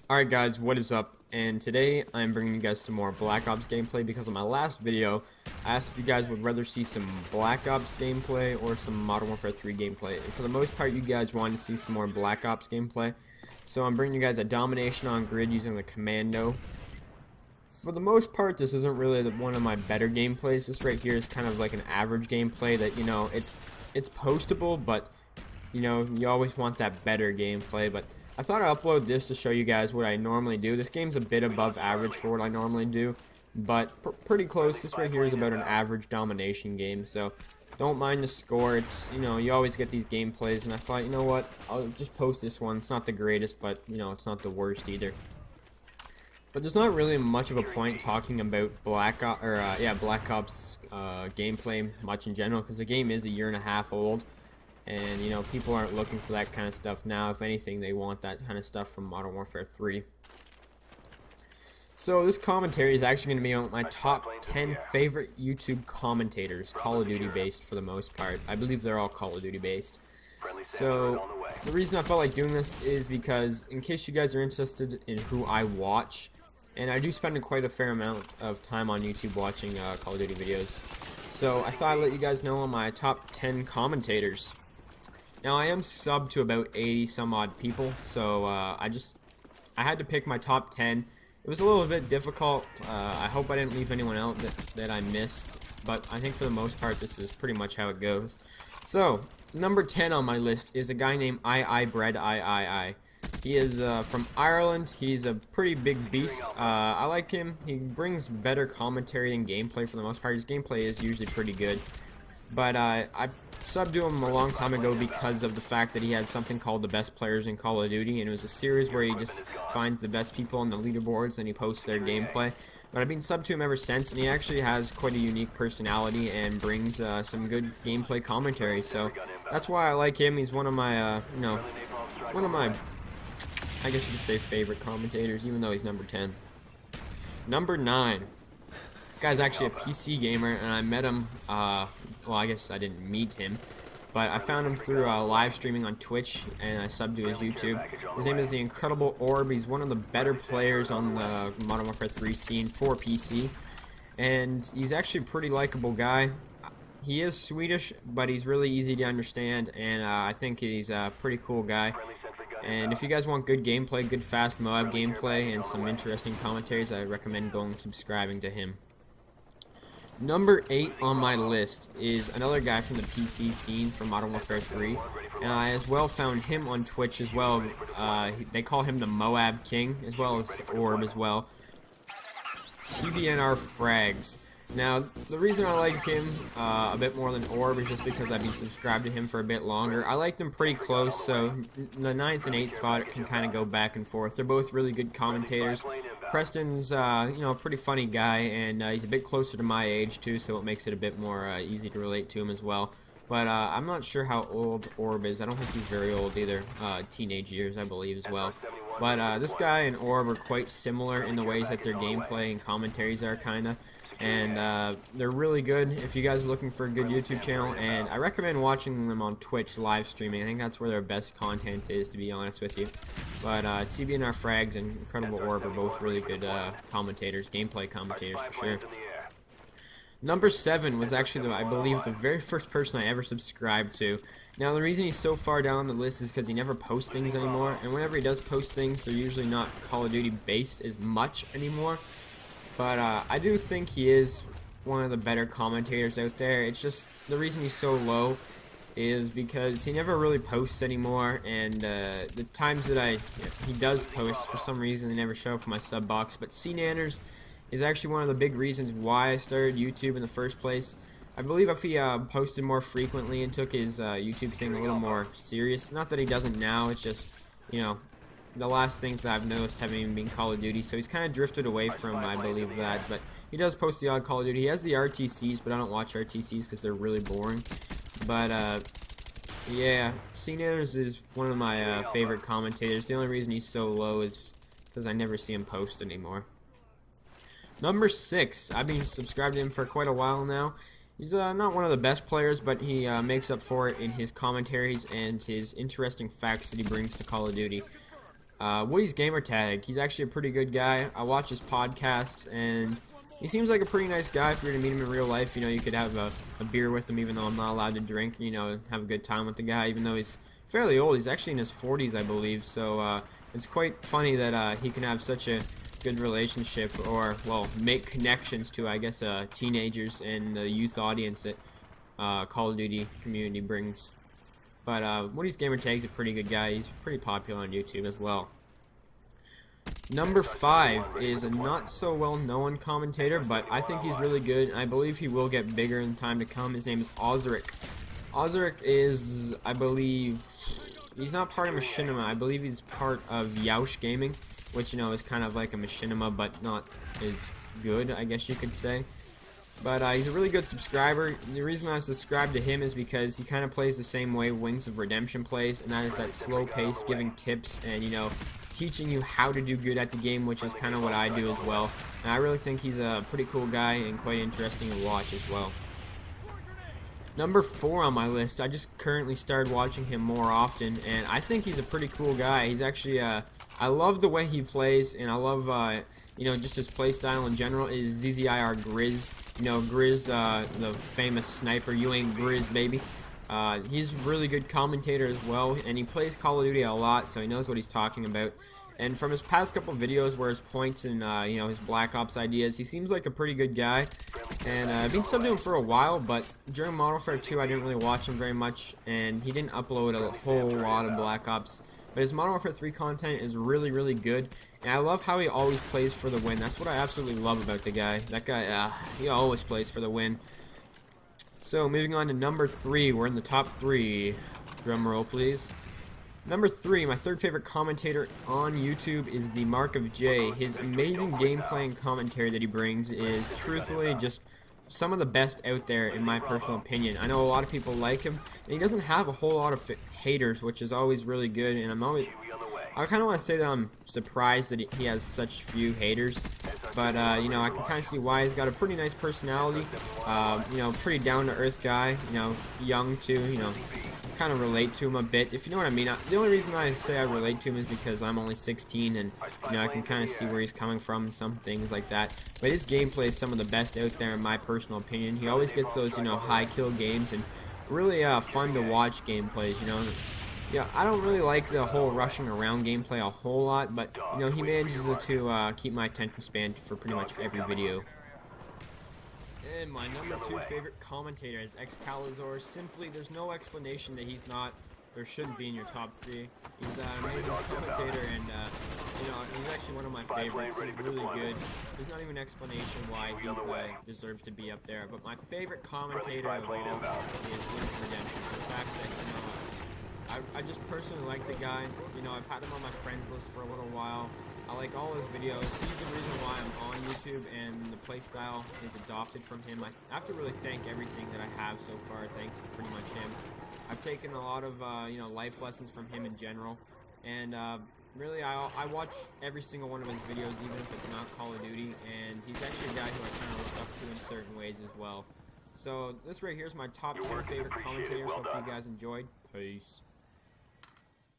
Alright guys, what is up? And today I'm bringing you guys some more Black Ops gameplay because on my last video I asked if you guys would rather see some Black Ops gameplay or some Modern Warfare 3 gameplay. And for the most part you guys wanted to see some more Black Ops gameplay. So I'm bringing you guys a domination on grid using the commando. For the most part this isn't really one of my better gameplays. This right here is kind of like an average gameplay that, you know, it's postable, but you know, you always want that better gameplay. But I thought I'd upload this to show you guys what I normally do. This game's a bit above average for what I normally do, but pretty close. This right here is about an average domination game, so don't mind the score. It's, you know, you always get these gameplays, and I thought, you know what, I'll just post this one. It's not the greatest, but, you know, it's not the worst either. But there's not really much of a point talking about Black Ops gameplay much in general, because the game is a year and a half old. And, you know, people aren't looking for that kind of stuff now. If anything, they want that kind of stuff from Modern Warfare 3. So this commentary is actually going to be on my top 10 favorite YouTube commentators, Call of Duty based for the most part. I believe they're all Call of Duty based. So the reason I felt like doing this is because, in case you guys are interested in who I watch, and I do spend quite a fair amount of time on YouTube watching Call of Duty videos. So I thought I'd let you guys know on my top 10 commentators. Now I am subbed to about 80 some odd people, so I had to pick my top 10. It was a little bit difficult. I hope I didn't leave anyone out that I missed, but I think for the most part this is pretty much how it goes. So number 10 on my list is a guy named I. He is from Ireland. He's a pretty big beast. I like him. He brings better commentary and gameplay for the most part. His gameplay is usually pretty good, but I subbed to him a long time ago because of the fact that he had something called the best players in Call of Duty, and it was a series where he just finds the best people on the leaderboards and he posts their gameplay. But I've been subbed to him ever since, and he actually has quite a unique personality and brings some good gameplay commentary. So that's why I like him. He's one of my, I guess you could say, favorite commentators, even though he's number 10. Number 9. This guy's actually a PC gamer, and I met him, well, I guess I didn't meet him, but I found him through live streaming on Twitch, and I subbed to his YouTube. His name is the Incredible Orb. He's one of the better players on the Modern Warfare 3 scene for PC, and he's actually a pretty likable guy. He is Swedish, but he's really easy to understand, and I think he's a pretty cool guy. And if you guys want good gameplay, good fast Moab gameplay, and some interesting commentaries, I recommend going and subscribing to him. Number 8 on my list is another guy from the PC scene from Modern Warfare 3, and I as well found him on Twitch as well. They call him the Moab King, as well as Orb as well. TBNR Frags. Now, the reason I like him a bit more than Orb is just because I've been subscribed to him for a bit longer. I like them pretty close, so the 9th and 8th spot can kind of go back and forth. They're both really good commentators. Preston's, you know, a pretty funny guy, and he's a bit closer to my age, too, so it makes it a bit more easy to relate to him as well. But I'm not sure how old Orb is. I don't think he's very old either. Teenage years, I believe, as well. But this guy and Orb are quite similar in the ways that their gameplay and commentaries are, kind of. And they're really good if you guys are looking for a good YouTube channel, and I recommend watching them on Twitch live streaming. I think that's where their best content is, to be honest with you. But TBNR Frags and Incredible Orb are both really good commentators, gameplay commentators for sure. Number 7 was actually, I believe, the very first person I ever subscribed to. Now, the reason he's so far down the list is because he never posts things anymore, and whenever he does post things, they're usually not Call of Duty based as much anymore. But I do think he is one of the better commentators out there. It's just the reason he's so low is because he never really posts anymore, and the times that he does post, for some reason they never show up in my sub box. But CNanners is actually one of the big reasons why I started YouTube in the first place. I believe if he posted more frequently and took his YouTube thing a little more serious, not that he doesn't now, it's just, you know, the last things that I've noticed haven't even been Call of Duty, so he's kind of drifted away from, I believe, that. But he does post the odd Call of Duty. He has the RTCs, but I don't watch RTCs because they're really boring. But yeah, CNanners is one of my favorite commentators. The only reason he's so low is because I never see him post anymore. Number 6, I've been subscribed to him for quite a while now. He's not one of the best players, but he makes up for it in his commentaries and his interesting facts that he brings to Call of Duty. Woody's Gamertag. He's actually a pretty good guy. I watch his podcasts, and he seems like a pretty nice guy. If you were to meet him in real life, you know, you could have a beer with him, even though I'm not allowed to drink, you know, have a good time with the guy, even though he's fairly old. He's actually in his 40s, I believe, so it's quite funny that he can have such a good relationship, or, well, make connections to, I guess, teenagers and the youth audience that Call of Duty community brings. But Woody's Gamertag's a pretty good guy. He's pretty popular on YouTube as well. Number 5 is a not so well known commentator, but I think he's really good. I believe he will get bigger in time to come. His name is Ozric. Ozric is, I believe, he's not part of Machinima. I believe he's part of Yaush Gaming, which, you know, is kind of like a Machinima, but not as good, I guess you could say. But he's a really good subscriber. The reason I subscribe to him is because he kind of plays the same way Wings of Redemption plays, and that is that slow pace, giving tips and, you know, teaching you how to do good at the game, which is kind of what I do as well. And I really think he's a pretty cool guy and quite interesting to watch as well. Number 4 on my list, I just currently started watching him more often, and I think he's a pretty cool guy. He's actually, I love the way he plays, and I love, you know, just his play style in general. Is ZZIR Grizz. You know, Grizz, the famous sniper. You ain't Grizz, baby. He's a really good commentator as well, and he plays Call of Duty a lot, so he knows what he's talking about. And from his past couple videos where his points and, you know, his Black Ops ideas, he seems like a pretty good guy. And I've been subbed to him for a while, but during Modern Warfare 2 I didn't really watch him very much, and he didn't upload a whole lot of Black Ops. But his Modern Warfare 3 content is really, really good, and I love how he always plays for the win. That's what I absolutely love about the guy. That guy, he always plays for the win. So, moving on to number 3, we're in the top 3. Drum roll, please. Number 3, my third favorite commentator on YouTube is the Mark of J. His amazing gameplay and commentary that he brings is truthfully just some of the best out there in my personal opinion. I know a lot of people like him, and he doesn't have a whole lot of haters, which is always really good, and I kind of want to say that I'm surprised that he has such few haters, but you know, I can kind of see why. He's got a pretty nice personality, you know, pretty down-to-earth guy, you know, young too, you know, kind of relate to him a bit, if you know what I mean. The only reason I say I relate to him is because I'm only 16, and you know, I can kind of see where he's coming from, some things like that. But his gameplay is some of the best out there in my personal opinion. He always gets those, you know, high kill games and really fun to watch gameplays, you know. Yeah, I don't really like the whole rushing around gameplay a whole lot, but you know, he manages to keep my attention span for pretty much every video. And my number 2 favorite commentator is Excalizor. Simply, there's no explanation that he's not, or shouldn't be in your top 3. He's an amazing commentator, and you know, he's actually one of my favorites. He's really good. There's not even an explanation why he deserves to be up there. But my favorite commentator of all is Wings of Redemption. The fact that, you know, I just personally like the guy. You know, I've had him on my friends list for a little while. I like all his videos. He's the reason why I'm on YouTube, and the playstyle is adopted from him. I have to really thank everything that I have so far, thanks to pretty much him. I've taken a lot of, you know, life lessons from him in general, and really, I watch every single one of his videos, even if it's not Call of Duty, and he's actually a guy who I kind of look up to in certain ways as well. So, this right here is my top 10 favorite commentators. Hope you guys enjoyed. Peace.